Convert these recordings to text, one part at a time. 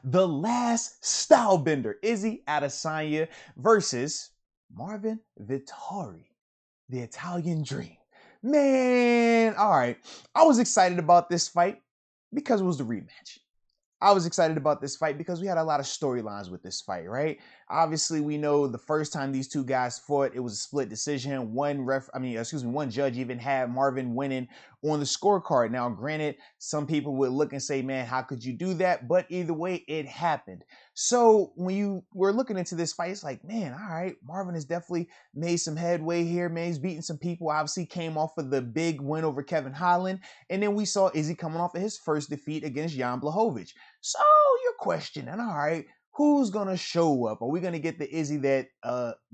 The last style bender, Izzy Adesanya versus Marvin Vettori, the Italian Dream. Man, all right. I was excited about this fight because it was the rematch. I was excited about this fight because we had a lot of storylines with this fight, right? Obviously, we know the first time these two guys fought, it was a split decision. One judge even had Marvin winning on the scorecard. Now, granted, some people would look and say, man, how could you do that? But either way, it happened. So when you were looking into this fight, it's like, man, all right, Marvin has definitely made some headway here, man. He's beating some people. Obviously, came off of the big win over Kevin Holland. And then we saw Izzy coming off of his first defeat against Jan Blachowicz. So you're questioning, all right, who's gonna show up? Are we gonna get the Izzy that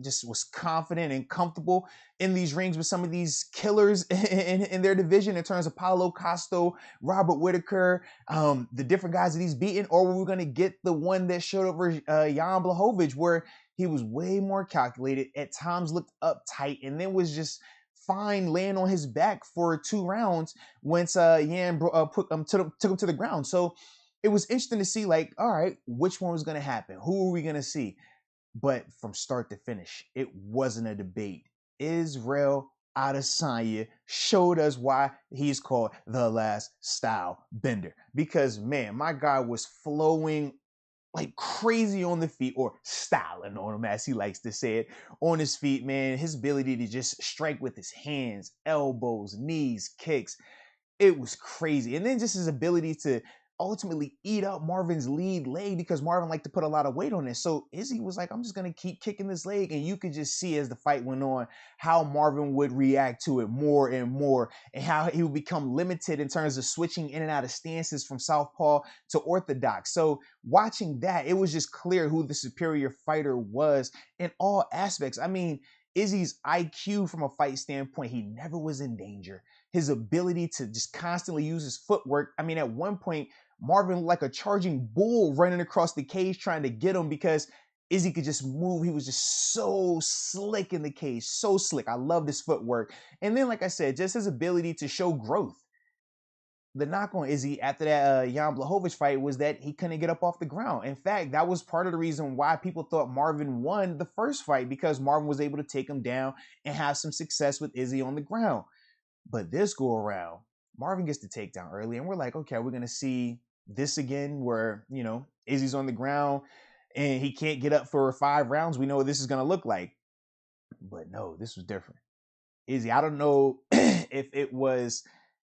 just was confident and comfortable in these rings with some of these killers in their division in terms of Paulo Costo, Robert Whitaker, the different guys that he's beaten, or were we gonna get the one that showed over Jan Blachowicz where he was way more calculated, at times looked uptight, and then was just fine laying on his back for 2 rounds once Yan took him to the ground. So it was interesting to see, like, all right, which one was going to happen? Who are we going to see? But from start to finish, it wasn't a debate. Israel Adesanya showed us why he's called the last style bender. Because, man, my guy was flowing like crazy on the feet, or styling on him, as he likes to say it, on his feet, man. His ability to just strike with his hands, elbows, knees, kicks, it was crazy. And then just his ability to ultimately eat up Marvin's lead leg, because Marvin liked to put a lot of weight on it. So Izzy was like, I'm just going to keep kicking this leg. And you could just see as the fight went on how Marvin would react to it more and more, and how he would become limited in terms of switching in and out of stances from southpaw to orthodox. So watching that, it was just clear who the superior fighter was in all aspects. I mean, Izzy's IQ from a fight standpoint, he never was in danger. His ability to just constantly use his footwork. I mean, at one point, Marvin looked like a charging bull running across the cage trying to get him, because Izzy could just move. He was just so slick in the cage, so slick. I love his footwork. And then, like I said, just his ability to show growth. The knock on Izzy after that Jan Blachowicz fight was that he couldn't get up off the ground. In fact, that was part of the reason why people thought Marvin won the first fight, because Marvin was able to take him down and have some success with Izzy on the ground. But this go around, Marvin gets the takedown early, and we're like, okay, we're gonna see this again, where Izzy's on the ground and he can't get up for 5 rounds. We know what this is gonna look like, but no, this was different. Izzy, I don't know if it was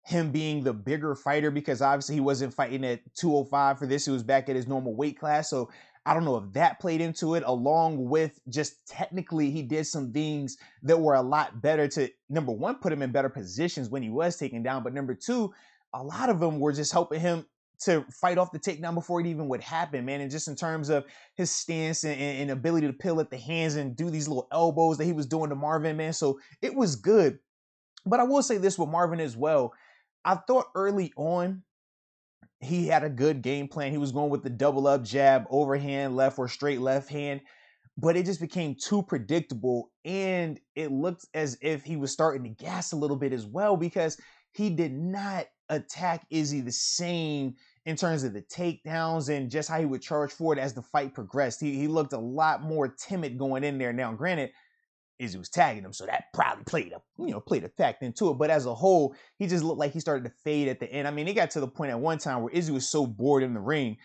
him being the bigger fighter, because obviously he wasn't fighting at 205 for this. He was back at his normal weight class. So I don't know if that played into it, along with just technically he did some things that were a lot better to, number one, put him in better positions when he was taken down. But number two, a lot of them were just helping him to fight off the takedown before it even would happen, man. And just in terms of his stance and ability to peel at the hands and do these little elbows that he was doing to Marvin, man. So it was good. But I will say this with Marvin as well. I thought early on he had a good game plan. He was going with the double up jab, overhand left or straight left hand, but it just became too predictable. And it looked as if he was starting to gas a little bit as well, because he did not attack Izzy the same in terms of the takedowns and just how he would charge forward as the fight progressed. He looked a lot more timid going in there. Now, granted, Izzy was tagging him, so that probably played a fact into it. But as a whole, he just looked like he started to fade at the end. I mean, it got to the point at one time where Izzy was so bored in the ring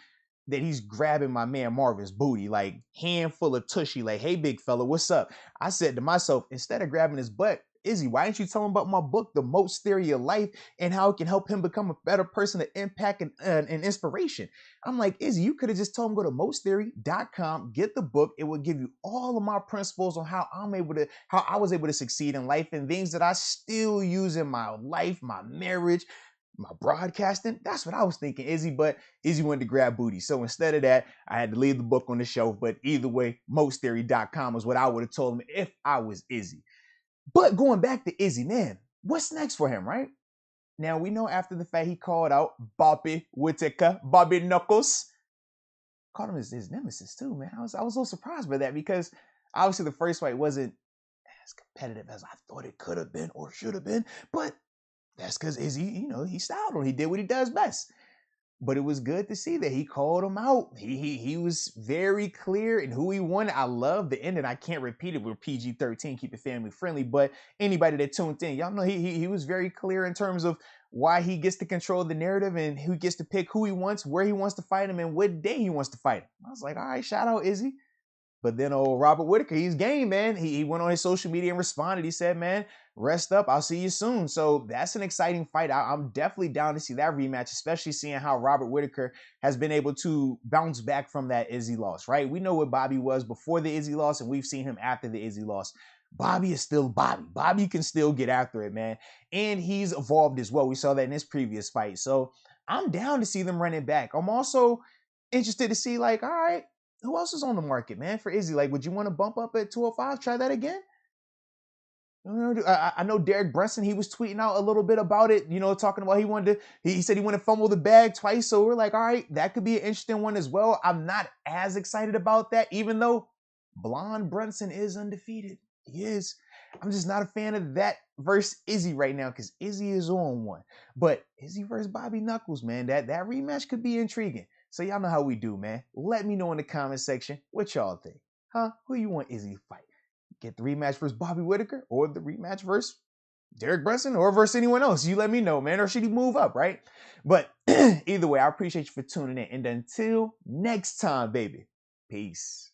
that he's grabbing my man Marvin's booty, like handful of tushy, like, hey, big fella, what's up? I said to myself, instead of grabbing his butt, Izzy, why didn't you tell him about my book, The Most Theory of Life, and how it can help him become a better person, to impact and inspiration? I'm like, Izzy, you could have just told him go to mosttheory.com, get the book. It will give you all of my principles on how I was able to succeed in life, and things that I still use in my life, my marriage, my broadcasting. That's what I was thinking, Izzy. But Izzy wanted to grab booty. So instead of that, I had to leave the book on the shelf. But either way, mosttheory.com is what I would have told him if I was Izzy. But going back to Izzy, man, what's next for him, right? Now, we know after the fact he called out Bobby Whitaker, Bobby Knuckles. Called him his nemesis too, man. I was a little surprised by that, because obviously the first fight wasn't as competitive as I thought it could have been or should have been. But that's because Izzy, he styled on. He did what he does best. But it was good to see that he called him out. He was very clear in who he wanted. I love the ending. I can't repeat it. We're PG-13, keep it family friendly. But anybody that tuned in, y'all know he was very clear in terms of why he gets to control the narrative and who gets to pick who he wants, where he wants to fight him, and what day he wants to fight him. I was like, all right, shout out Izzy. But then old Robert Whitaker, he's game, man. He went on his social media and responded. He said, man, rest up. I'll see you soon. So that's an exciting fight. I'm definitely down to see that rematch, especially seeing how Robert Whitaker has been able to bounce back from that Izzy loss, right? We know what Bobby was before the Izzy loss, and we've seen him after the Izzy loss. Bobby is still Bobby. Bobby can still get after it, man. And he's evolved as well. We saw that in his previous fight. So I'm down to see them running back. I'm also interested to see, like, all right, who else is on the market, man, for Izzy? Like, would you want to bump up at 205? Try that again? I know Derek Brunson, he was tweeting out a little bit about it, talking about he said he wanted to fumble the bag twice. So we're like, all right, that could be an interesting one as well. I'm not as excited about that, even though Blonde Brunson is undefeated. He is. I'm just not a fan of that versus Izzy right now because Izzy is on one. But Izzy versus Bobby Knuckles, man, that rematch could be intriguing. So y'all know how we do, man. Let me know in the comment section what y'all think. Huh? Who you want Izzy to fight? Get the rematch versus Bobby Whitaker or the rematch versus Derek Brunson or versus anyone else? You let me know, man. Or should he move up, right? But either way, I appreciate you for tuning in. And until next time, baby. Peace.